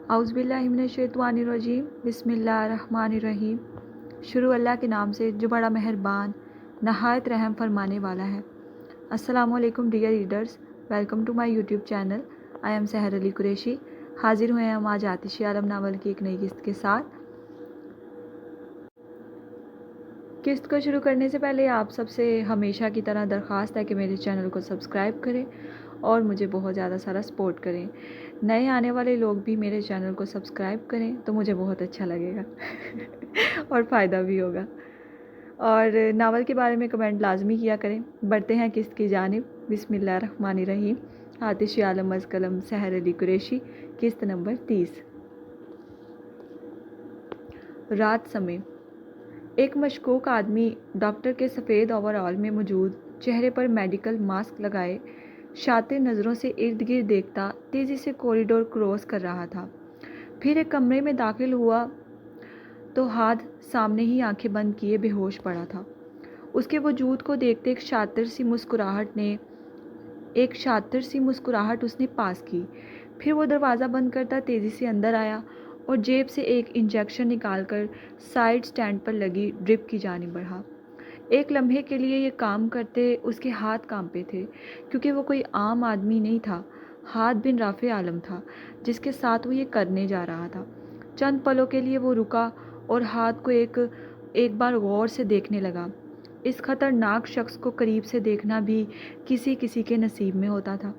औज़ुबिल्लाहिमिनश्शैतानिर्रजीम बिस्मिल्लाहिर्रहमानिर्रहीम। शुरू अल्लाह के नाम से जो बड़ा मेहरबान नहायत रहम फरमाने वाला है। अस्सलामुअलैकुम dear readers, welcome to my YouTube channel. I am Sahar Ali Qureshi. हाजिर हुए हैं हम आज आतिश आलम नावल की एक नई किस्त के साथ। किस्त को शुरू करने से पहले आप सबसे हमेशा की तरह दरख्वास्त है कि मेरे चैनल को सब्सक्राइब करें और मुझे बहुत ज़्यादा सारा सपोर्ट करें। नए आने वाले लोग भी मेरे चैनल को सब्सक्राइब करें तो मुझे बहुत अच्छा लगेगा और फ़ायदा भी होगा। और नावल के बारे में कमेंट लाजमी किया करें। बढ़ते हैं किस्त की जानिब। बिस्मिल्लाहिर्रहमानिर्रहीम। आतिश आलम अज़ कलम सहर अली कुरैशी, किस्त नंबर 30। रात समय। एक मशकूक आदमी डॉक्टर के सफ़ेद ओवरऑल में मौजूद, चेहरे पर मेडिकल मास्क लगाए, शातिर नज़रों से इर्द गिर्द देखता तेज़ी से कॉरिडोर क्रॉस कर रहा था। फिर एक कमरे में दाखिल हुआ तो हाथ सामने ही आंखें बंद किए बेहोश पड़ा था। उसके वजूद को देखते एक शातिर सी मुस्कुराहट उसने पास की। फिर वो दरवाज़ा बंद करता तेज़ी से अंदर आया और जेब से एक इंजेक्शन निकालकर साइड स्टैंड पर लगी ड्रिप की जानिब बढ़ा। एक लम्हे के लिए ये काम करते उसके हाथ कांपे थे, क्योंकि वो कोई आम आदमी नहीं था। हाथ बिन राफ़े आलम था जिसके साथ वो ये करने जा रहा था। चंद पलों के लिए वो रुका और हाथ को एक बार गौर से देखने लगा। इस खतरनाक शख्स को करीब से देखना भी किसी किसी के नसीब में होता था।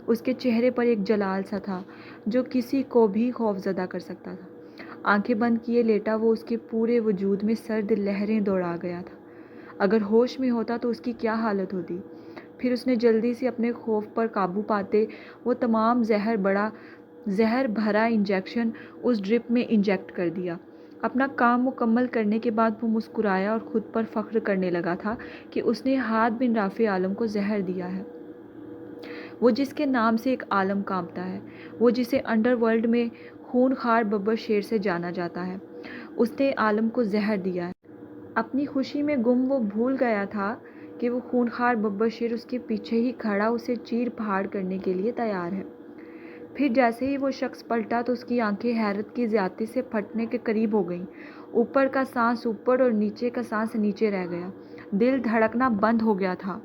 उसके चेहरे पर एक जलाल सा था जो किसी को भी खौफजदा कर सकता था। आंखें बंद किए लेटा वो उसके पूरे वजूद में सर्द लहरें दौड़ा गया था। अगर होश में होता तो उसकी क्या हालत होती। फिर उसने जल्दी से अपने खौफ पर काबू पाते वो तमाम जहर भरा इंजेक्शन उस ड्रिप में इंजेक्ट कर दिया। अपना काम मुकम्मल करने के बाद वो मुस्कुराया और ख़ुद पर फ़ख्र करने लगा था कि उसने हाथ बिन राफ़े आलम को जहर दिया है। वो जिसके नाम से एक आलम कांपता है, वो जिसे अंडरवर्ल्ड में खूनखार बब्बर शेर से जाना जाता है, उसने आलम को जहर दिया है। अपनी खुशी में गुम वो भूल गया था कि वो खूनखार बब्बर शेर उसके पीछे ही खड़ा उसे चीर फाड़ करने के लिए तैयार है। फिर जैसे ही वो शख्स पलटा तो उसकी आंखें हैरत की ज़्यादती से फटने के करीब हो गईं। ऊपर का सांस ऊपर और नीचे का सांस नीचे रह गया। दिल धड़कना बंद हो गया था।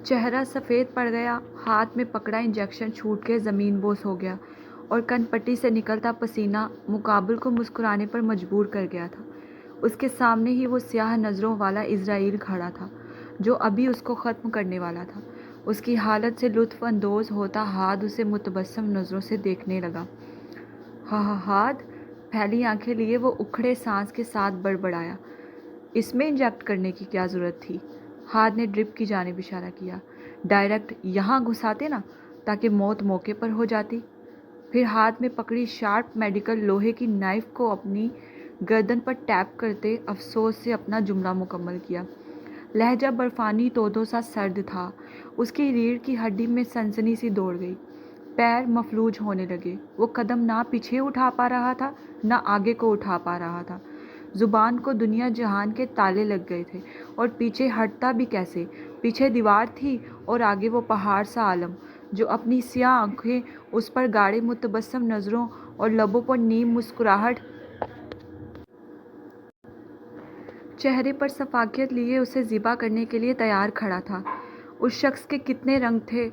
चेहरा सफ़ेद पड़ गया। हाथ में पकड़ा इंजेक्शन छूट के ज़मीन बोस हो गया और कनपट्टी से निकलता पसीना मुकाबिल को मुस्कुराने पर मजबूर कर गया था। उसके सामने ही वो स्याह नज़रों वाला इज़राइल खड़ा था जो अभी उसको ख़त्म करने वाला था। उसकी हालत से लुत्फ़ अंदोज़ होता हाथ उसे मुतबस्सम नज़रों से देखने लगा। हाथ फैली आंखें लिए वो उखड़े सांस के साथ बड़बड़ाया, इसमें इंजेक्ट करने की क्या ज़रूरत थी। हाथ ने ड्रिप की जानिब इशारा किया। डायरेक्ट यहाँ घुसाते ना, ताकि मौत मौके पर हो जाती। फिर हाथ में पकड़ी शार्प मेडिकल लोहे की नाइफ़ को अपनी गर्दन पर टैप करते अफसोस से अपना जुमला मुकम्मल किया। लहजा बर्फ़ानी तोदों सा सर्द था। उसकी रीढ़ की हड्डी में सनसनी सी दौड़ गई। पैर मफलूज होने लगे। वो कदम ना पीछे उठा पा रहा था ना आगे को उठा पा रहा था। ज़ुबान को दुनिया जहान के ताले लग गए थे और पीछे हटता भी कैसे। पीछे दीवार थी और आगे वो पहाड़ सा आलम जो अपनी स्याह आंखें उस पर गाढ़े मुतबस्सम नज़रों और लबों पर नीम मुस्कुराहट चेहरे पर सफाकियत लिए उसे ज़िबा करने के लिए तैयार खड़ा था। उस शख्स के कितने रंग थे,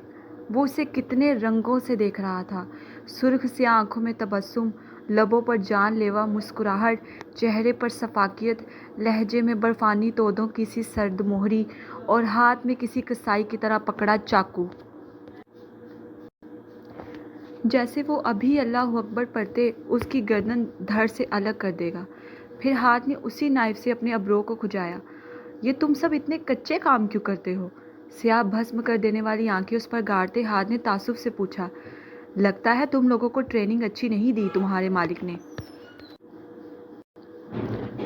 वो उसे कितने रंगों से देख रहा था। सुर्ख स्याह आंखों में तबस्सुम, लबों पर जानलेवा मुस्कुराहट, चेहरे पर सफाकियत, लहजे में बर्फ़ानी तोदों की सी सर्द मोहरी और हाथ में किसी कसाई की तरह पकड़ा चाकू। जैसे वो अभी अल्लाह अकबर पढ़ते उसकी गर्दन धड़ से अलग कर देगा। फिर हाथ ने उसी नाइफ से अपने अब्रो को खुजाया। ये तुम सब इतने कच्चे काम क्यों करते हो? स्याह भस्म कर देने वाली आंखें उस पर गाड़ते हाथ ने तासुफ से पूछा। लगता है तुम लोगों को ट्रेनिंग अच्छी नहीं दी तुम्हारे मालिक ने,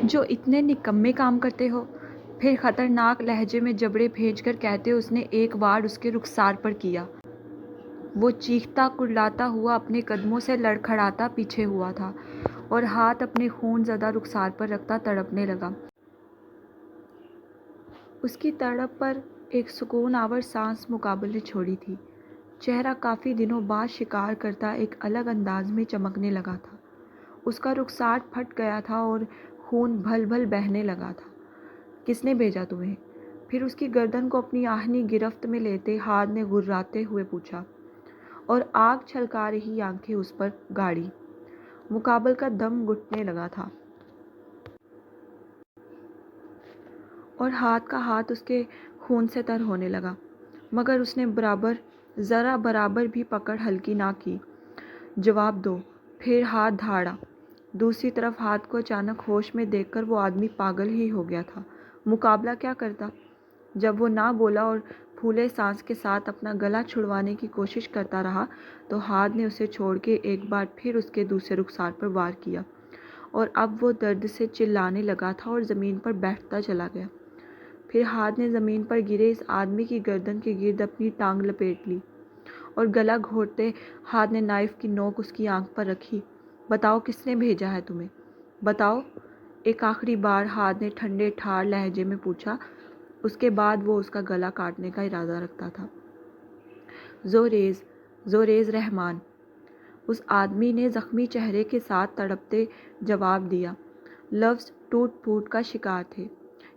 जो इतने निकम्मे काम करते हो। फिर खतरनाक लहजे में जबड़े भेजकर कहते उसने एक वार उसके रुखसार पर किया। वो चीखता कुर्लाता हुआ अपने कदमों से लड़खड़ाता पीछे हुआ था और हाथ अपने खून ज़दा रुखसार पर रखता तड़पने लगा। उसकी तड़प पर एक सुकून आवर सांस मुकाबिल ने छोड़ी थी। چہرہ کافی دنوں بعد شکار کرتا ایک الگ انداز میں چمکنے لگا تھا۔ اس کا رخسار پھٹ گیا تھا اور خون بھل بھل بہنے لگا تھا۔ کس نے بھیجا تمہیں؟ پھر اس کی گردن کو اپنی آہنی گرفت میں لیتے ہاتھ نے گھراتے ہوئے پوچھا، اور آگ چھلکا رہی آنکھیں اس پر گاڑی۔ مقابل کا دم گھٹنے لگا تھا اور ہاتھ کا ہاتھ اس کے خون سے تر ہونے لگا، مگر اس نے ذرا برابر بھی پکڑ ہلکی نہ کی۔ جواب دو۔ پھر ہاتھ دھاڑا۔ دوسری طرف ہاتھ کو اچانک ہوش میں دیکھ کر وہ آدمی پاگل ہی ہو گیا تھا۔ مقابلہ کیا کرتا؟ جب وہ نہ بولا اور پھولے سانس کے ساتھ اپنا گلا چھڑوانے کی کوشش کرتا رہا تو ہاتھ نے اسے چھوڑ کے ایک بار پھر اس کے دوسرے رخسار پر وار کیا، اور اب وہ درد سے چلانے لگا تھا اور زمین پر بیٹھتا چلا گیا۔ پھر ہاتھ نے زمین پر گرے اس آدمی کی گردن کے گرد اپنی ٹانگ لپیٹ لی اور گلا گھونٹتے ہاتھ نے نائف کی نوک اس کی آنکھ پر رکھی۔ بتاؤ کس نے بھیجا ہے تمہیں؟ بتاؤ، ایک آخری بار ہاتھ نے ٹھنڈے ٹھار لہجے میں پوچھا۔ اس کے بعد وہ اس کا گلا کاٹنے کا ارادہ رکھتا تھا۔ زوریز رحمان، اس آدمی نے زخمی چہرے کے ساتھ تڑپتے جواب دیا۔ لفظ ٹوٹ پھوٹ کا شکار تھے۔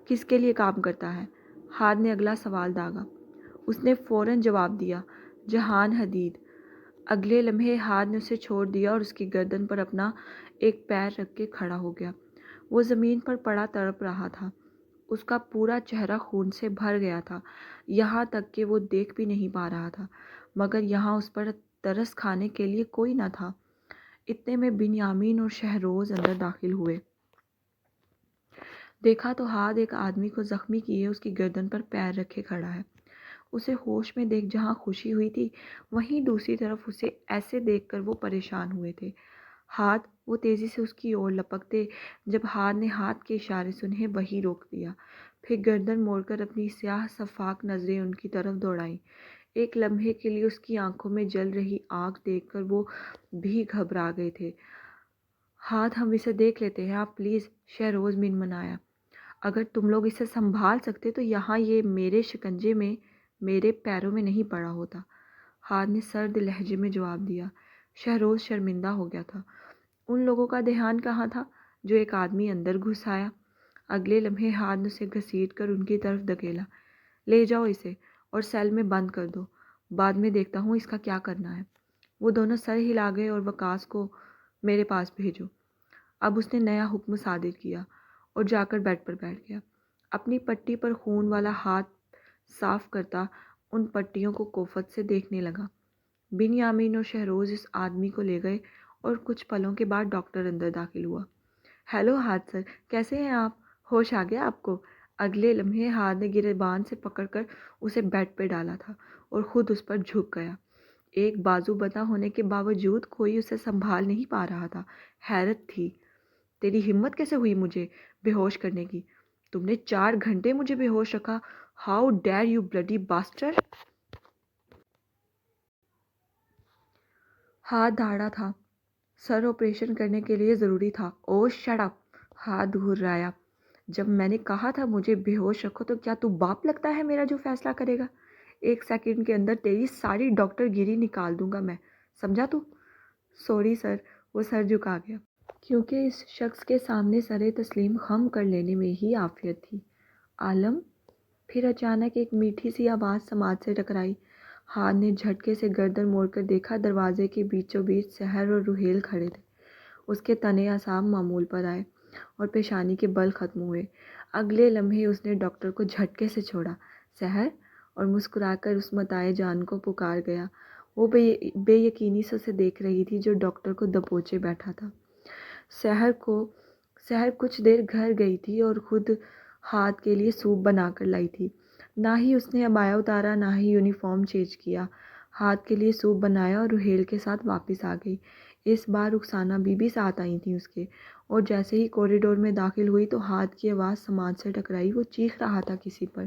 کس کے لیے کام کرتا ہے؟ ہاتھ نے اگلا سوال داغا۔ اس نے فوراً جواب دیا، جہان حدید۔ اگلے لمحے ہاتھ نے اسے چھوڑ دیا اور اس کی گردن پر اپنا ایک پیر رکھ کے کھڑا ہو گیا۔ وہ زمین پر پڑا تڑپ رہا تھا۔ اس کا پورا چہرہ خون سے بھر گیا تھا، یہاں تک کہ وہ دیکھ بھی نہیں پا رہا تھا، مگر یہاں اس پر ترس کھانے کے لیے کوئی نہ تھا۔ اتنے میں بنیامین اور شہروز اندر داخل ہوئے۔ دیکھا تو ہاتھ ایک آدمی کو زخمی کیے اس کی گردن پر پیر رکھے کھڑا ہے۔ اسے ہوش میں دیکھ جہاں خوشی ہوئی تھی، وہیں دوسری طرف اسے ایسے دیکھ کر وہ پریشان ہوئے تھے۔ ہاتھ، وہ تیزی سے اس کی اور لپکتے جب ہاتھ نے ہاتھ کے اشارے سے انہیں وہیں روک دیا، پھر گردن موڑ کر اپنی سیاہ شفاف نظریں ان کی طرف دوڑائیں۔ ایک لمحے کے لیے اس کی آنکھوں میں جل رہی آگ دیکھ کر وہ بھی گھبرا گئے تھے۔ ہاتھ، ہم اسے دیکھ لیتے ہیں، آپ پلیز، شہروز منمنایا۔ اگر تم لوگ اسے سنبھال سکتے تو یہاں یہ میرے شکنجے میں میرے پیروں میں نہیں پڑا ہوتا، ہاتھ نے سرد لہجے میں جواب دیا۔ شہروز شرمندہ ہو گیا تھا۔ ان لوگوں کا دھیان کہاں تھا جو ایک آدمی اندر گھس آیا؟ اگلے لمحے ہاتھ نے اسے گھسیٹ کر ان کی طرف دھکیلا۔ لے جاؤ اسے اور سیل میں بند کر دو، بعد میں دیکھتا ہوں اس کا کیا کرنا ہے۔ وہ دونوں سر ہلا گئے اور وکاس کو میرے پاس بھیجو۔ اب اس نے نیا حکم صادر کیا اور جا کر بیڈ پر بیٹھ گیا، اپنی پٹی پر خون والا ہاتھ صاف کرتا ان پٹیوں کو کوفت سے دیکھنے لگا۔ بنیامین اور شہروز اس آدمی کو لے گئے اور کچھ پلوں کے بعد ڈاکٹر اندر داخل ہوا۔ ہیلو ہاتھ سر، کیسے ہیں آپ؟ ہوش آ گیا آپ کو؟ اگلے لمحے ہاتھ نے گریبان سے پکڑ کر اسے بیڈ پہ ڈالا تھا اور خود اس پر جھک گیا۔ ایک بازو بندھا ہونے کے باوجود کوئی اسے سنبھال نہیں پا رہا تھا۔ حیرت تھی۔ تیری ہمت کیسے ہوئی مجھے بے ہوش کرنے کی؟ تم نے 4 گھنٹے مجھے بے ہوش رکھا۔ How dare you bloody bastard! ہاتھ دھاڑا تھا۔ سر آپریشن کرنے کے لیے ضروری تھا۔ او شٹ اپ! ہاتھ گھرایا۔ جب میں نے کہا تھا مجھے بے ہوش رکھو تو کیا تو باپ لگتا ہے میرا جو فیصلہ کرے گا؟ 1 سیکنڈ کے اندر تیری ساری ڈاکٹر گیری نکال دوں گا میں، سمجھا تو؟ سوری سر، وہ سر جھکا گیا، کیونکہ اس شخص کے سامنے سر تسلیم خم کر لینے میں ہی عافیت تھی۔ عالم! پھر اچانک ایک میٹھی سی آواز سماعت سے ٹکرائی۔ ہاتھ نے جھٹکے سے گردن موڑ کر دیکھا، دروازے کے بیچوں بیچ سحر اور روحیل کھڑے تھے۔ اس کے تنے اعصاب معمول پر آئے اور پیشانی کے بل ختم ہوئے۔ اگلے لمحے اس نے ڈاکٹر کو جھٹکے سے چھوڑا۔ سحر! اور مسکرا کر اس متاع جان کو پکار گیا۔ وہ بے یقینی سے اسے دیکھ رہی تھی جو ڈاکٹر کو دبوچے بیٹھا تھا۔ سحر کچھ دیر گھر گئی تھی اور خود ہاتھ کے لیے سوپ بنا کر لائی تھی۔ نہ ہی اس نے عبایا اتارا، نہ ہی یونیفارم چینج کیا۔ ہاتھ کے لیے سوپ بنایا اور روحیل کے ساتھ واپس آ گئی۔ اس بار رخسانہ بی بی ساتھ آئی تھیں اس کے، اور جیسے ہی کوریڈور میں داخل ہوئی تو ہاتھ کی آواز سماعت سے ٹکرائی۔ وہ چیخ رہا تھا کسی پر۔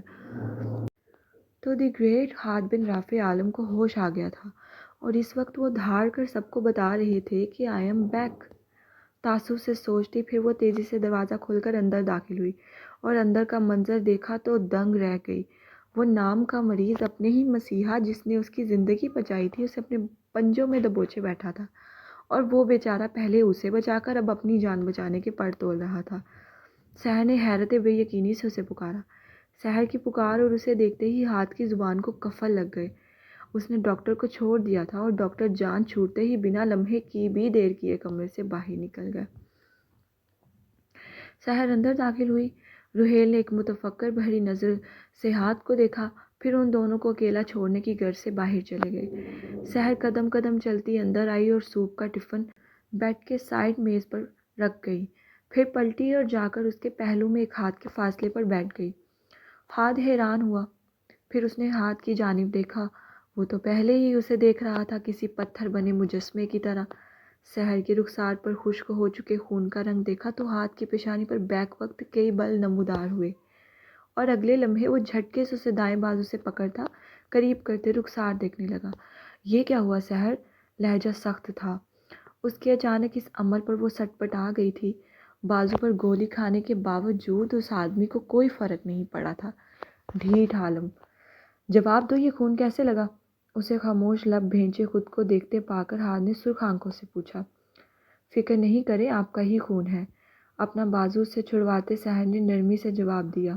تو دی گریٹ ہاتھ بن رافع عالم کو ہوش آ گیا تھا، اور اس وقت وہ دھاڑ کر سب کو بتا رہے تھے کہ آئی ایم بیک۔ تعصب سے سوچتی، پھر وہ تیزی سے دروازہ کھول کر اندر داخل ہوئی اور اندر کا منظر دیکھا تو دنگ رہ گئی۔ وہ نام کا مریض اپنے ہی مسیحا جس نے اس کی زندگی بچائی تھی اسے اپنے پنجوں میں دبوچے بیٹھا تھا، اور وہ بیچارہ پہلے اسے بچا کر اب اپنی جان بچانے کے پر تول رہا تھا۔ سحر نے حیرت بے یقینی سے اسے پکارا۔ سحر کی پکار اور اسے دیکھتے ہی ہاتھ کی زبان کو قفل لگ گئے۔ اس نے ڈاکٹر کو چھوڑ دیا تھا اور ڈاکٹر جان چھوٹتے ہی بنا لمحے کی بھی دیر کیے کمرے سے باہر نکل گئے۔ سحر اندر داخل ہوئی۔ روہیل نے ایک متفکر بھری نظر سے ہاتھ کو دیکھا، پھر ان دونوں کو اکیلا چھوڑنے کی غرض سے باہر چلے گئے۔ سحر قدم قدم چلتی اندر آئی اور سوپ کا ٹفن بیڈ کے سائڈ میز پر رکھ گئی، پھر پلٹی اور جا کر اس کے پہلو میں ایک ہاتھ کے فاصلے پر بیٹھ گئی۔ ہاتھ حیران ہوا، پھر اس نے ہاتھ کی جانب دیکھا۔ وہ تو پہلے ہی اسے دیکھ رہا تھا، کسی پتھر بنے مجسمے کی طرح۔ سحر کے رخسار پر خشک ہو چکے خون کا رنگ دیکھا تو ہاتھ کی پیشانی پر بیک وقت کئی بل نمودار ہوئے، اور اگلے لمحے وہ جھٹکے سے اسے دائیں بازو سے پکڑتا قریب کرتے رخسار دیکھنے لگا۔ یہ کیا ہوا سحر؟ لہجہ سخت تھا اس کے۔ اچانک اس عمل پر وہ سٹ پٹا گئی تھی۔ بازو پر گولی کھانے کے باوجود اس آدمی کو کوئی فرق نہیں پڑا تھا۔ ڈھیٹ عالم، جواب دو، یہ خون کیسے لگا؟ اسے خاموش لب بھینچے خود کو دیکھتے پا کر ہاتھ نے سرخ آنکھوں سے پوچھا۔ فکر نہیں کریں، آپ کا ہی خون ہے، اپنا بازو سے چھڑواتے سحر نے نرمی سے جواب دیا،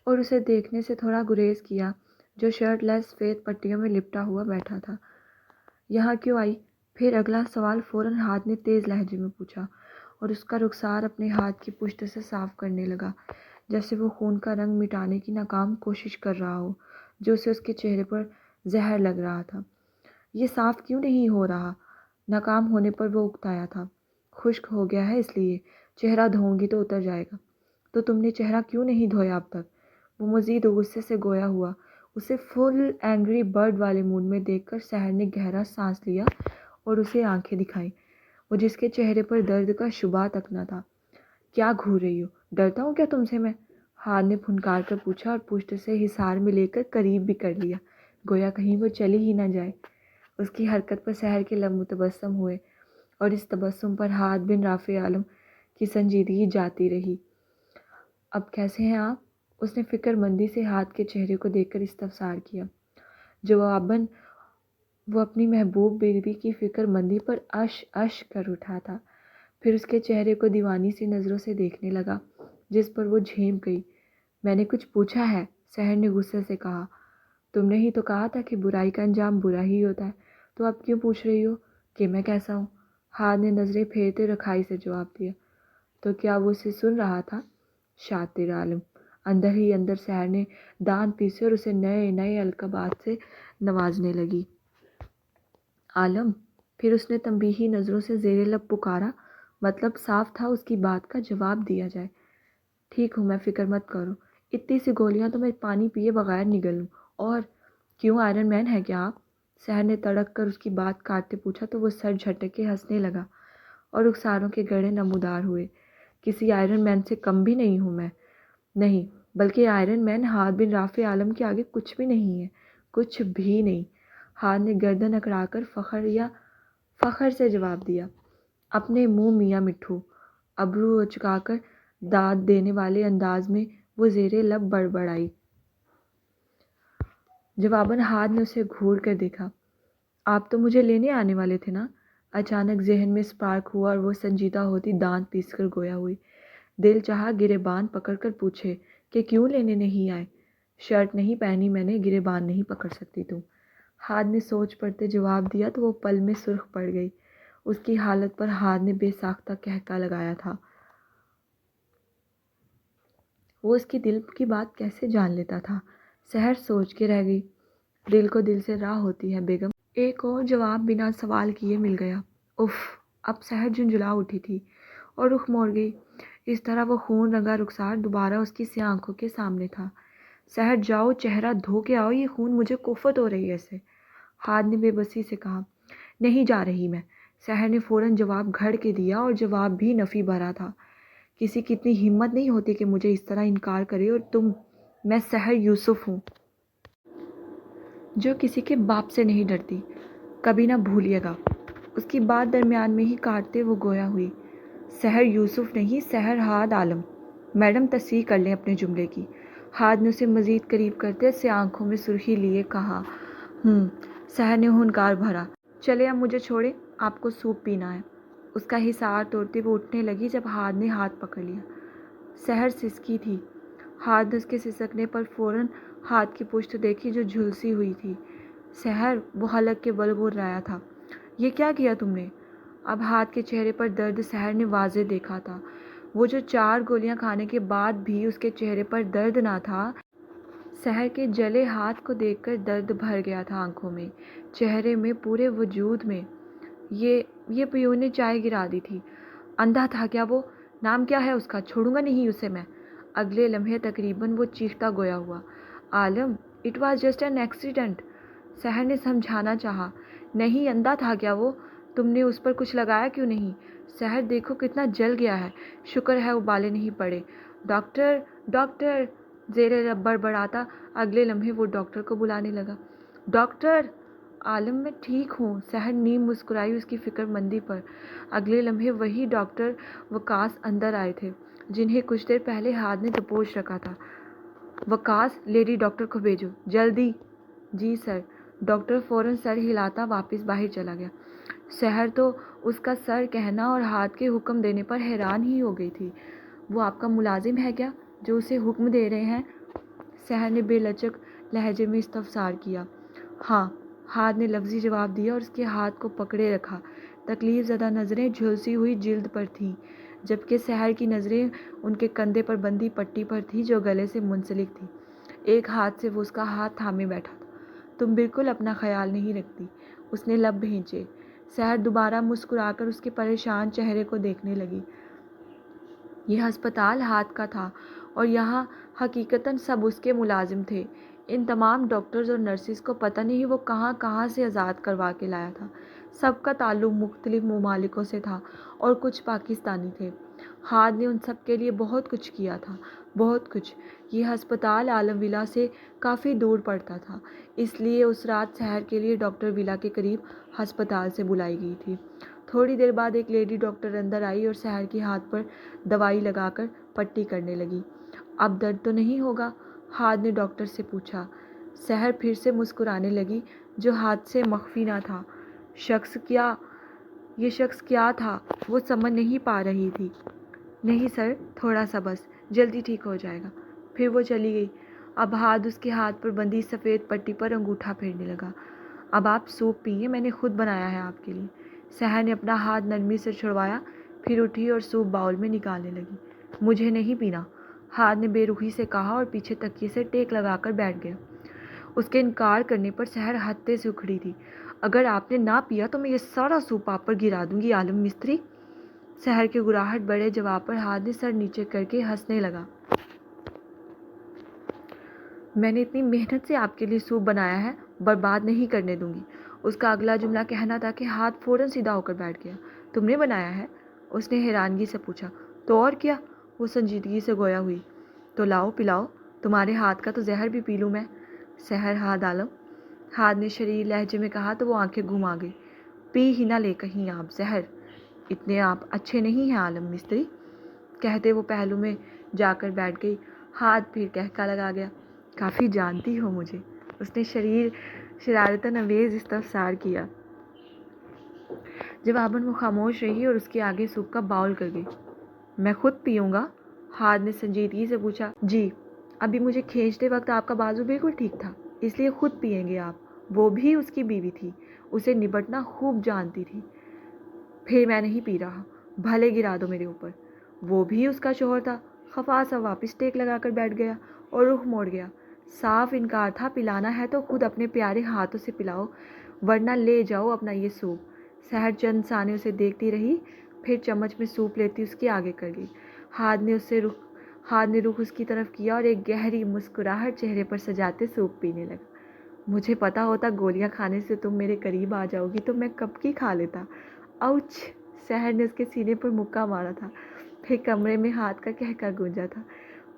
اور اسے دیکھنے سے تھوڑا گریز کیا جو شرٹ لیس سفید پٹیوں میں لپٹا ہوا بیٹھا تھا۔ یہاں کیوں آئی؟ پھر اگلا سوال فوراً ہاتھ نے تیز لہجے میں پوچھا، اور اس کا رخسار اپنے ہاتھ کی پشت سے صاف کرنے لگا، جیسے وہ خون کا رنگ مٹانے کی ناکام کوشش کر رہا ہو جو اسے اس کے چہرے پر زہر لگ رہا تھا۔ یہ صاف کیوں نہیں ہو رہا؟ ناکام ہونے پر وہ اکتایا تھا۔ خشک ہو گیا ہے اس لیے، چہرہ دھوؤں گی تو اتر جائے گا۔ تو تم نے چہرہ کیوں نہیں دھویا اب تک؟ وہ مزید غصے سے گویا ہوا۔ اسے فل اینگری برڈ والے موڈ میں دیکھ کر سحر نے گہرا سانس لیا اور اسے آنکھیں دکھائیں، وہ جس کے چہرے پر درد کا شبہ تک نہ تھا۔ کیا گھور رہی ہو؟ ڈرتا ہوں کیا تم سے میں؟ ہاتھ نے پھنکار کر پوچھا اور پشت سے حصار میں لے کر قریب بھی کر لیا، گویا کہیں وہ چلی ہی نہ جائے۔ اس کی حرکت پر سحر کے لب متبسم ہوئے، اور اس تبسم پر ہاتھ بن رافع عالم کی سنجیدگی جاتی رہی۔ اب کیسے ہیں آپ؟ اس نے فکر مندی سے ہاتھ کے چہرے کو دیکھ کر استفسار کیا۔ جواباً وہ اپنی محبوب بیوی کی فکر مندی پر اش اش کر اٹھا تھا، پھر اس کے چہرے کو دیوانی سی نظروں سے دیکھنے لگا جس پر وہ جھینپ گئی۔ میں نے کچھ پوچھا ہے؟ سحر نے غصے سے کہا۔ تم نے ہی تو کہا تھا کہ برائی کا انجام برا ہی ہوتا ہے، تو اب کیوں پوچھ رہی ہو کہ میں کیسا ہوں؟ ہاتھ نے نظریں پھیرتے رکھائی سے جواب دیا۔ تو کیا وہ اسے سن رہا تھا؟ شاطر عالم، اندر ہی اندر سحر نے دانت پیسے اور اسے نئے نئے القابات سے نوازنے لگی۔ عالم، پھر اس نے تنبیہی نظروں سے زیر لب پکارا، مطلب صاف تھا اس کی بات کا جواب دیا جائے۔ ٹھیک ہوں میں، فکر مت کرو، اتنی سی گولیاں تو میں پانی پیے بغیر نگل لوں۔ اور کیوں، آئرن مین ہے کیا آپ؟ سحر نے تڑک کر اس کی بات کاٹتے پوچھا تو وہ سر جھٹک کے ہنسنے لگا اور رخساروں کے گڑھے نمودار ہوئے۔ کسی آئرن مین سے کم بھی نہیں ہوں میں، نہیں، بلکہ آئرن مین ہاتھ بن رافع عالم کے آگے کچھ بھی نہیں ہے، کچھ بھی نہیں۔ ہاتھ نے گردن اکڑا کر فخر سے جواب دیا۔ اپنے منہ میاں مٹھو، ابرو اچکا کر داد دینے والے انداز میں وہ زیر لب بڑبڑائی۔ جواباً ہاتھ نے اسے گھور کر دیکھا۔ آپ تو مجھے لینے آنے والے تھے نا؟ اچانک ذہن میں اسپارک ہوا اور وہ سنجیدہ ہوتی دانت پیس کر گویا ہوئی۔ دل چاہا گریبان پکڑ کر پوچھے کہ کیوں لینے نہیں آئے؟ شرٹ نہیں پہنی میں نے، گریبان نہیں پکڑ سکتی تم؟ ہاتھ نے سوچ پڑتے جواب دیا تو وہ پل میں سرخ پڑ گئی۔ اس کی حالت پر ہاتھ نے بے ساختہ قہقہ لگایا تھا۔ وہ اس کی دل کی بات کیسے جان لیتا تھا؟ سحر سوچ کے رہ گئی۔ دل کو دل سے راہ ہوتی ہے بیگم۔ ایک اور جواب بنا سوال کیے مل گیا۔ اف، اب سحر جھنجھلا اٹھی تھی اور رخ موڑ گئی۔ اس طرح وہ خون رنگا رخسار دوبارہ اس کی سیاہ آنکھوں کے سامنے تھا۔ سحر جاؤ، چہرہ دھو کے آؤ، یہ خون مجھے کوفت ہو رہی ہے اسے۔ ہاتھ نے بے بسی سے کہا۔ نہیں جا رہی میں، سحر نے فوراً جواب گھڑ کے دیا، اور جواب بھی نفی بھرا تھا۔ کسی کی اتنی ہمت نہیں ہوتی کہ مجھے اس طرح انکار کرے، اور میں سحر یوسف ہوں، جو کسی کے باپ سے نہیں ڈرتی، کبھی نہ بھولیے گا۔ اس کی بات درمیان میں ہی کاٹتے وہ گویا ہوئی۔ سحر یوسف نہیں، سحر ہاد عالم۔ मैडम तस्वीर कर लें अपने जुमले की। हाथ ने उसे मज़ीद करीब करते से आंखों में सुर्खी लिए कहा। सहर ने हुंकार भरा। चले अब मुझे छोड़े, आपको सूप पीना है। उसका हिसार तोड़ते वो उठने लगी जब हाथ ने हाथ पकड़ लिया। सहर सिसकी थी। हाथ ने उसके सिसकने पर फ़ौरन हाथ की पुश्त देखी जो झुलसी हुई थी। सहर, वो हलक के बल बोल रहा था। ये क्या किया तुमने? अब हाथ के चेहरे पर दर्द सहर ने वाज़े देखा था। वो जो 4 गोलियां खाने के बाद भी उसके चेहरे पर दर्द ना था। सहर के जले हाथ को देखकर दर्द भर गया था आंखों में, चेहरे में, पूरे वजूद में। ये पियून ने चाय गिरा दी थी। अंधा था क्या वो? नाम क्या है उसका? छोड़ूंगा नहीं उसे मैं। अगले लम्हे तकरीबन वो चीखता गोया हुआ। Alam, it was just an accident. Sahar ने समझाना चाहा। नहीं, अंधा था क्या वो? तुमने उस पर कुछ लगाया क्यों नहीं? सहर, देखो कितना जल गया है। शुक्र है उबाले नहीं पड़े। डॉक्टर, डॉक्टर, जेरे बड़बड़ाता अगले लम्हे वो डॉक्टर को बुलाने लगा। डॉक्टर! आलम, मैं ठीक हूँ। सहर नीम मुस्कुराई उसकी फिक्रमंदी पर। अगले लम्हे वही डॉक्टर वकास अंदर आए थे जिन्हें कुछ देर पहले हाथ ने दबोच रखा था। वकास, लेडी डॉक्टर को भेजो, जल्दी। जी सर। डॉक्टर फौरन सर हिलाता वापस बाहर चला गया। सहर तो उसका सर कहना और हाथ के हुक्म देने पर हैरान ही हो गई थी। वो आपका मुलाजिम है क्या जो उसे हुक्म दे रहे हैं? सहर ने बेलचक लहजे में इस्तफसार किया। हाँ, हाथ ने लफ्ज़ी जवाब दिया और उसके हाथ को पकड़े रखा। तकलीफ ज़दा नज़रें झुलसी हुई जिल्द पर थीं, जबकि सहर की नज़रें उनके कंधे पर बंधी पट्टी पर थी जो गले से मुंसलिक थी। एक हाथ से वो उसका हाथ थामे बैठा था। तुम बिल्कुल अपना ख्याल नहीं रखती, उसने लब भींचे। सहर दोबारा मुस्कुराकर उसके परेशान चेहरे को देखने लगी। यह अस्पताल हाथ का था और यहाँ हकीकतन सब उसके मुलाजिम थे। इन तमाम डॉक्टर्स और नर्सिस को पता नहीं वो कहाँ कहाँ से आज़ाद करवा के लाया था। सबका ताल्लुक़ मुख्तलिफ ममालिकों से था और कुछ पाकिस्तानी थे। हाथ ने उन सब के लिए बहुत कुछ किया था, बहुत कुछ। यह अस्पताल आलम विला से काफ़ी दूर पड़ता था, इसलिए उस रात सहर के लिए डॉक्टर विला के करीब अस्पताल से बुलाई गई थी। थोड़ी देर बाद एक लेडी डॉक्टर अंदर आई और सहर के हाथ पर दवाई लगाकर पट्टी करने लगी। अब दर्द तो नहीं होगा? हाथ ने डॉक्टर से पूछा। सहर फिर से मुस्कुराने लगी, जो हाथ से मख्फी ना था। ये शख्स क्या था वो समझ नहीं पा रही थी। नहीं सर, थोड़ा सा बस, जल्दी ठीक हो जाएगा। फिर वो चली गई। अब हाथ उसके हाथ पर बंधी सफ़ेद पट्टी पर अंगूठा फेरने लगा। अब आप सूप पिए, मैंने खुद बनाया है आपके लिए। सहर ने अपना हाथ नरमी से छुड़वाया, फिर उठी और सूप बाउल में निकालने लगी। मुझे नहीं पीना, हाथ ने बेरुखी से कहा और पीछे तकिए से टेक लगाकर बैठ गया। उसके इनकार करने पर सहर हत्ते से उखड़ी थी। अगर आपने ना पिया तो मैं ये सारा सूप आप पर गिरा दूंगी आलम मिस्त्री। सहर के गुराहट बड़े जवाब पर हाथ ने सर नीचे करके हंसने लगा। मैंने इतनी मेहनत से आपके लिए सूप बनाया है, बर्बाद नहीं करने दूंगी। उसका अगला जुमला कहना था कि हाथ फौरन सीधा होकर बैठ गया। तुमने बनाया है? उसने हैरानगी से पूछा। तो और क्या? वो संजीदगी से गोया हुई। तो लाओ पिलाओ, तुम्हारे हाथ का तो जहर भी पी लूँ मैं। सहर, हाथ आलम, हाथ ने शरीर लहजे में कहा तो वो आंखें घुमा गई। पी ही ना ले कहीं आप जहर, इतने आप अच्छे नहीं हैं आलम मिस्त्री। कहते वो पहलू में जाकर बैठ गई। हाथ फिर कहका लगा गया। काफ़ी जानती हो मुझे, उसने शरारतन अवेज इस्तफसार किया। जवाबन वो खामोश रही और उसके आगे सूप का बाउल कर गई। मैं खुद पीऊँगा? हाथ ने संजीदगी से पूछा। जी, अभी मुझे खींचते वक्त आपका बाजू बिल्कुल ठीक था, इसलिए खुद पिएंगे आप। वो भी उसकी बीवी थी, उसे निबटना खूब जानती थी। फिर मैं नहीं पी रहा, भले गिरा दो मेरे ऊपर। वो भी उसका शोहर था। खफा सा वापस टेक लगाकर बैठ गया और रुख मोड़ गया। साफ इनकार था, पिलाना है तो खुद अपने प्यारे हाथों से पिलाओ, वरना ले जाओ अपना ये सूप। सहर चंद साने उसे देखती रही, फिर चम्मच में सूप लेती उसके आगे कर गई। हाथ ने रुख उसकी तरफ किया और एक गहरी मुस्कुराहट चेहरे पर सजाते सूप पीने लगा। मुझे पता होता गोलियां खाने से तुम मेरे करीब आ जाओगी तो मैं कब की खा लेता। आउच! सहर ने उसके सीने पर मुक्का मारा था। फिर कमरे में हाथ का कहका गूंजा था।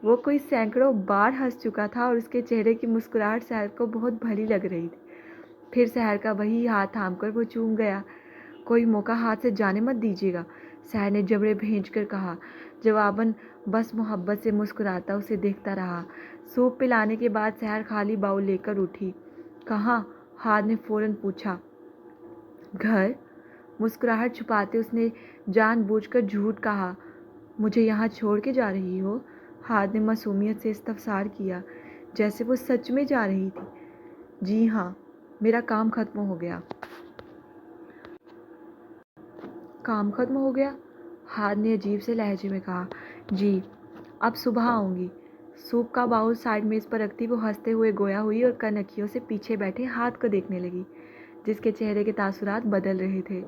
वो कोई सैकड़ों बार हंस चुका था और उसके चेहरे की मुस्कुराहट सहर को बहुत भली लग रही थी। फिर सहर का वही हाथ थामकर वो चूम गया। कोई मौका हाथ से जाने मत दीजिएगा, सहर ने जबड़े भेंच कर कहा। जवाबन बस मोहब्बत से मुस्कुराता उसे देखता रहा। सूप पिलाने के बाद सहर खाली बाउल लेकर उठी। कहाँ? हाद ने फौरन पूछा। घर? मुस्कुराहट छुपाते उसने जानबूझकर झूठ कहा। मुझे यहाँ छोड़ के जा रही हो? हाद ने मासूमियत से इस्तफसार किया, जैसे वो सच में जा रही थी। जी हाँ, मेरा काम खत्म हो गया। काम खत्म हो गया? हाद ने अजीब से लहजे में कहा। जी, अब सुबह आऊँगी। सूप का बाउल साइड मेज़ पर रखती वो हंसते हुए गोया हुई और कनखियों से पीछे बैठे हाथ को देखने लगी, जिसके चेहरे के तासुरात बदल रहे थे।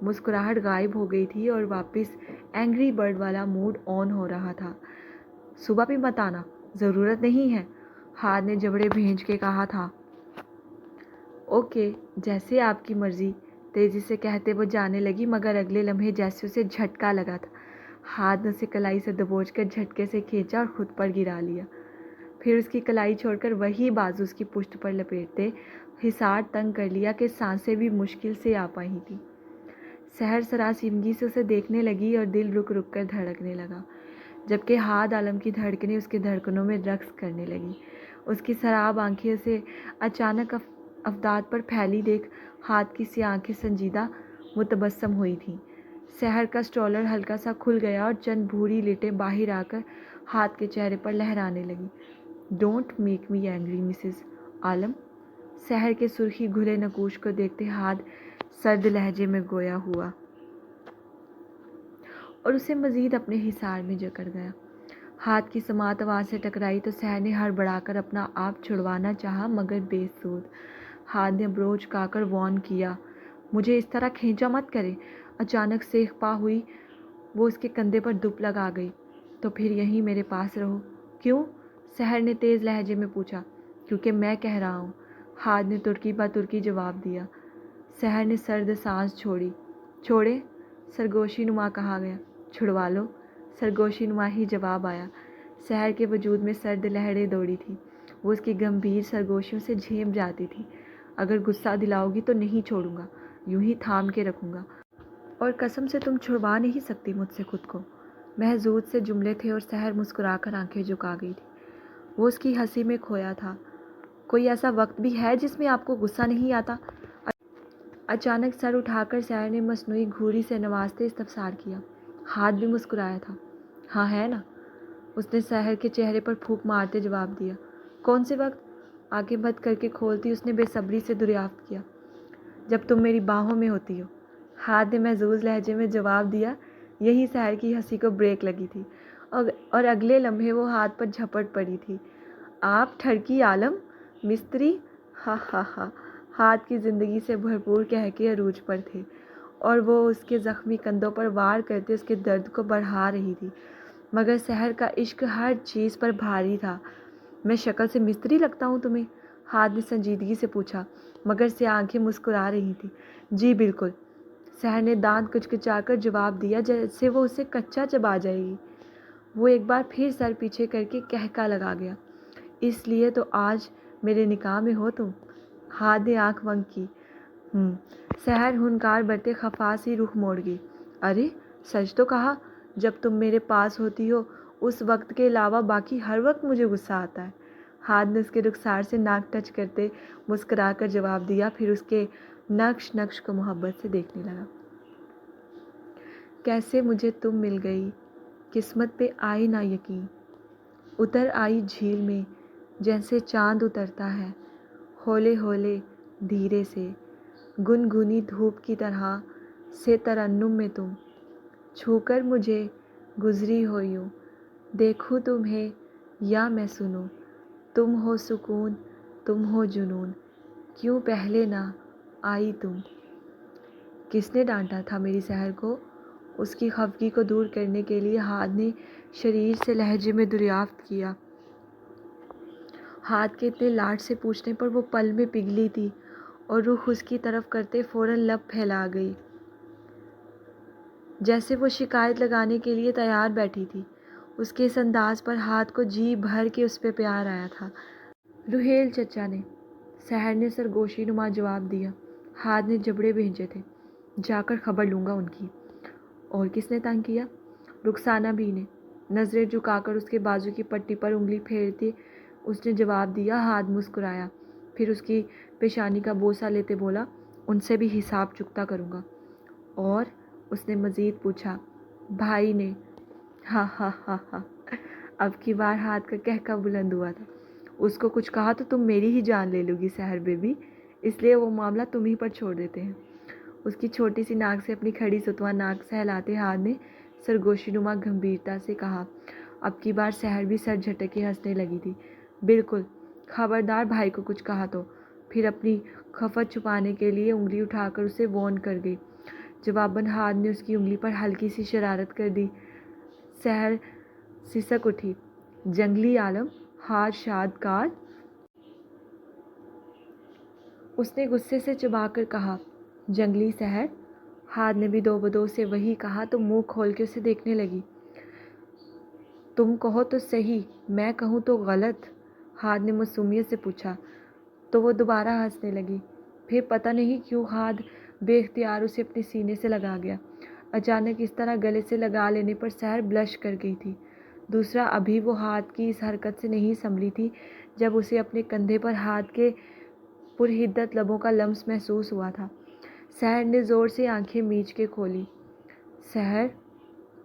मुस्कुराहट गायब हो गई थी और वापस एंग्री बर्ड वाला मूड ऑन हो रहा था। सुबह भी मत आना, ज़रूरत नहीं है, हाद ने जबड़े भेज के कहा था। ओके, जैसे आपकी मर्ज़ी, तेज़ी से कहते वो जाने लगी, मगर अगले लम्हे जैसे उसे झटका लगा था। हाथ ने उसे कलाई से दबोचकर झटके से खींचा और खुद पर गिरा लिया। फिर उसकी कलाई छोड़कर वही बाजू उसकी पुष्ट पर लपेटते हिसार तंग कर लिया कि सांसें भी मुश्किल से आ पाई थी। सहर सरासीमगी से उसे देखने लगी और दिल रुक रुक कर धड़कने लगा, जबकि हाद आलम की धड़कनें उसकी धड़कनों में रक्स करने लगी। उसकी शराब आंखें उसे अचानक अफदाद पर फैली देख हाथ की सी आंखें संजीदा मुतबस्सम हुई थीं। सहर का स्ट्रॉलर हल्का सा खुल गया और चंद भूरी लिटें बाहर आकर हाथ के चेहरे पर लहराने लगी। Don't make me angry Mrs Alam, Sahar के सुर्खी घुले नकूश को देखते हाथ सर्द लहजे में गोया हुआ और उसे मजीद अपने हिसार में जकड़ गया। हाथ की समात आवाज़ से टकराई तो सहर ने हड़बड़ाकर अपना आप छुड़वाना चाहा, मगर बेसूद। हाथ ने ब्रोच काकर वॉर्न किया, मुझे इस तरह खींचा मत करे। अचानक सेख पा हुई वो उसके कंधे पर दुप लगा गई। तो फिर यहीं मेरे पास रहो। क्यों? सहर ने तेज़ लहजे में पूछा। क्योंकि मैं कह रहा हूँ, हाथ ने तुर्की बा तुर्की जवाब दिया। सहर ने सर्द सांस छोड़ी। छोड़े? सरगोशी नुमा कहा गया। छुड़वा लो, सरगोशी नुमा ही जवाब आया। सहर के वजूद में सर्द लहरें दौड़ी थी। वो उसकी गंभीर सरगोशियों से झेप जाती थी। अगर गुस्सा दिलाओगी तो नहीं छोड़ूंगा, यूं ही थाम के रखूंगा, और कसम से तुम छुड़वा नहीं सकती मुझसे खुद को। महजूद से जुमले थे और सहर मुस्कुराकर आंखें झुका गई थी। वो उसकी हंसी में खोया था। कोई ऐसा वक्त भी है जिसमें आपको गुस्सा नहीं आता? अचानक सर उठाकर सहर ने मसनूई घूरी से नवाजते इस्तफसार किया। हाथ भी मुस्कुराया था। हाँ है ना, उसने सहर के चेहरे पर फूंक मारते जवाब दिया। कौन से वक्त? आंखें बंद करके खोलती उसने बेसब्री से दरियाफ्त किया। जब तुम मेरी बाहों में होती हो, हाथ ने महजूज लहजे में जवाब दिया। यही सहर की हंसी को ब्रेक लगी थी और अगले लम्हे वो हाथ पर झपट पड़ी थी। आप ठरकी आलम मिस्त्री? हा हा हा। हाथ की ज़िंदगी से भरपूर कह के अरूज पर थे और वो उसके ज़ख्मी कंधों पर वार करते उसके दर्द को बढ़ा रही थी, मगर सहर का इश्क हर चीज़ पर भारी था। मैं शक्ल से मिस्त्री लगता हूँ तुम्हें? हाथ ने संजीदगी से पूछा, मगर से आंखें मुस्कुरा रही थी। जी बिल्कुल, सहर ने दांत कुचकुचाकर जवाब दिया, जैसे वो उसे कच्चा चबा जाएगी। वो एक बार फिर सर पीछे करके कहका लगा गया। इसलिए तो आज मेरे निकाह में हो तुम? हाथ ने आंख बंद की। सहर हुनकार बरते खफा सी रुख मोड़ गई। अरे सच तो कहा, जब तुम मेरे पास होती हो उस वक्त के अलावा बाकी हर वक्त मुझे गुस्सा आता है। हाथ ने उसके रुखसार से नाक टच करते मुस्कुराकर जवाब दिया, फिर उसके नक्श नक्श को मोहब्बत से देखने लगा। कैसे मुझे तुम मिल गई, किस्मत पे आई ना यकीन, उतर आई झील में जैसे चांद उतरता है, हौले हौले धीरे से, गुनगुनी धूप की तरह से तरन्नुम में तुम, छूकर मुझे गुजरी हो यूं, देखूं तुम्हें या मैं सुनूं, तुम हो सुकून तुम हो जुनून, क्यों पहले ना आई तुम। किसने डांटा था मेरी सहर को? उसकी खफगी को दूर करने के लिए हाथ ने शरीर से लहजे में दरियाफ्त किया। हाथ के इतने लाड से पूछने पर वो पल में पिघली थी और रुख उसकी तरफ करते फ़ौरन लब फैला गई, जैसे वो शिकायत लगाने के लिए तैयार बैठी थी। उसके इस अंदाज पर हाथ को जी भर के उस पर प्यार आया था। रुहेल चचा ने, सहर ने सरगोशी नुमा जवाब दिया। हाथ ने जबड़े भेजे थे, जाकर खबर लूँगा उनकी। और किसने तंग किया? رخسانہ بھی نے نظریں جھکا کر اس کے بازو کی پٹی پر انگلی پھیرتے اس نے جواب دیا۔ ہادھ مسکرایا، پھر اس کی پیشانی کا بوسہ لیتے بولا، ان سے بھی حساب چکتا کروں گا۔ اور اس نے مزید پوچھا، بھائی نے؟ ہاں ہاں ہاں ہاں۔ اب کی بار ہاتھ کا کہکہ بلند ہوا تھا۔ اس کو کچھ کہا تو تم میری ہی جان لے لو گی سحر بیبی، اس لیے وہ معاملہ تم ہی پر چھوڑ دیتے ہیں۔ اس کی چھوٹی سی ناک سے اپنی کھڑی ستواں ناک سہلاتے ہاتھ نے سرگوشی نما گمبھیرتا سے کہا۔ اب کی بار سحر بھی سر جھٹکے ہنسنے لگی تھی۔ بالکل، خبردار بھائی کو کچھ کہا تو۔ پھر اپنی خفت چھپانے کے لیے انگلی اٹھا کر اسے وارن کر گئی۔ جواباً ہاتھ نے اس کی انگلی پر ہلکی سی شرارت کر دی۔ سحر سسک اٹھی۔ جنگلی عالم، ہاتھ شاد کار! اس نے غصے سے چبا کر کہا۔ جنگلی سحر؟ ہاتھ نے بھی دو بدو سے وہی کہا تو منہ کھول کے اسے دیکھنے لگی۔ تم کہو تو صحیح، میں کہوں تو غلط؟ ہاتھ نے معصومیت سے پوچھا تو وہ دوبارہ ہنسنے لگی۔ پھر پتہ نہیں کیوں ہاتھ بے اختیار اسے اپنے سینے سے لگا گیا۔ اچانک اس طرح گلے سے لگا لینے پر سحر بلش کر گئی تھی۔ دوسرا، ابھی وہ ہاتھ کی اس حرکت سے نہیں سنبھلی تھی جب اسے اپنے کندھے پر ہاتھ کے پرحدت لبوں کا لمس محسوس ہوا تھا۔ سحر نے زور سے آنکھیں میچ کے کھولی۔ سحر!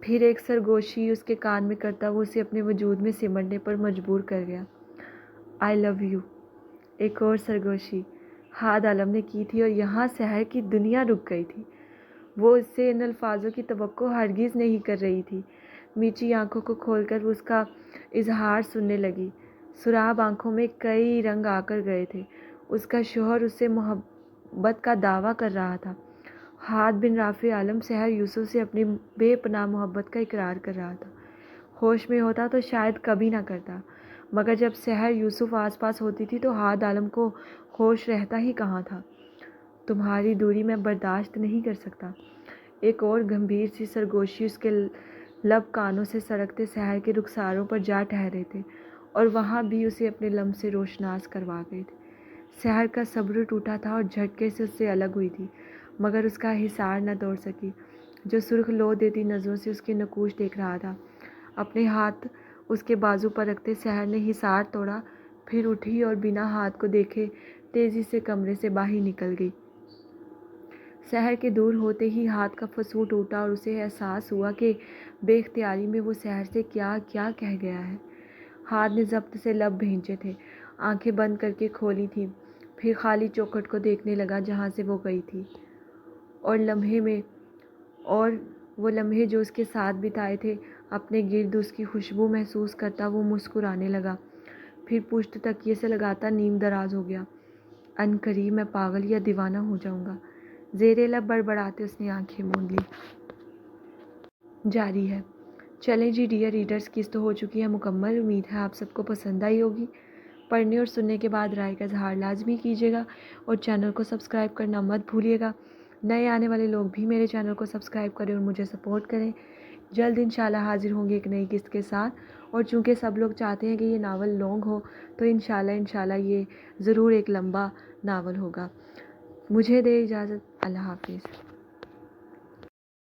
پھر ایک سرگوشی اس کے کان میں کرتا وہ اسے اپنے وجود میں سمٹنے پر مجبور کر گیا۔ آئی لو یو! ایک اور سرگوشی ہاتھ عالم نے کی تھی اور یہاں سحر کی دنیا رک گئی تھی۔ وہ اس سے ان الفاظوں کی توقع ہرگز نہیں کر رہی تھی۔ میچی آنکھوں کو کھول کر وہ اس کا اظہار سننے لگی۔ سراب آنکھوں میں کئی رنگ آ کر گئے تھے۔ اس کا شوہر اس سے محبت کا دعویٰ کر رہا تھا۔ ہاتھ بن رافع عالم سحر یوسف سے اپنی بے پناہ محبت کا اقرار کر رہا تھا۔ ہوش میں ہوتا تو شاید کبھی نہ کرتا، مگر جب سحر یوسف آس پاس ہوتی تھی تو ہاتھ عالم کو ہوش رہتا ہی کہاں تھا۔ تمہاری دوری میں برداشت نہیں کر سکتا۔ ایک اور گمبھیر سی سرگوشی اس کے لب کانوں سے سڑکتے سحر کے رخساروں پر جا ٹھہرے تھے اور وہاں بھی اسے اپنے لمس سے روشناس کروا گئے تھے۔ سحر کا صبر ٹوٹا تھا اور جھٹکے سے اس سے الگ ہوئی تھی، مگر اس کا حصار نہ توڑ سکی، جو سرخ لو دیتی نظروں سے اس کے نقوش دیکھ رہا تھا۔ اپنے ہاتھ اس کے بازو پر رکھتے سحر نے حصار توڑا، پھر اٹھی اور بنا ہاتھ کو دیکھے تیزی سے کمرے سے باہر نکل گئی۔ سحر کے دور ہوتے ہی ہاتھ کا فسوں ٹوٹا اور اسے احساس ہوا کہ بے اختیاری میں وہ سحر سے کیا کیا کہہ گیا ہے۔ ہاتھ نے ضبط سے لب بھینچے تھے، آنکھیں بند کر کے کھولی تھیں، پھر خالی چوکھٹ کو دیکھنے لگا جہاں سے وہ گئی تھی، اور وہ لمحے جو اس کے ساتھ بتائے تھے اپنے گرد اس کی خوشبو محسوس کرتا وہ مسکرانے لگا، پھر پشت تکیے سے لگاتا نیم دراز ہو گیا۔ ان قریب میں پاگل یا دیوانہ ہو جاؤں گا، زیر لب بڑبڑاتے اس نے آنکھیں موند لی۔ جاری ہے۔ چلیں جی ڈیئر ریڈرز، قسط ہو چکی ہے مکمل۔ امید ہے آپ سب کو پسند آئی ہوگی۔ پڑھنے اور سننے کے بعد رائے کا اظہار لازمی کیجیے گا اور چینل کو سبسکرائب کرنا مت بھولیے گا۔ نئے آنے والے لوگ بھی میرے چینل کو سبسکرائب کریں اور مجھے سپورٹ کریں۔ جلد انشاءاللہ حاضر ہوں گے ایک نئی قسط کے ساتھ، اور چونکہ سب لوگ چاہتے ہیں کہ یہ ناول لانگ ہو تو انشاءاللہ یہ ضرور ایک لمبا ناول ہوگا۔ مجھے دے اجازت، اللہ حافظ۔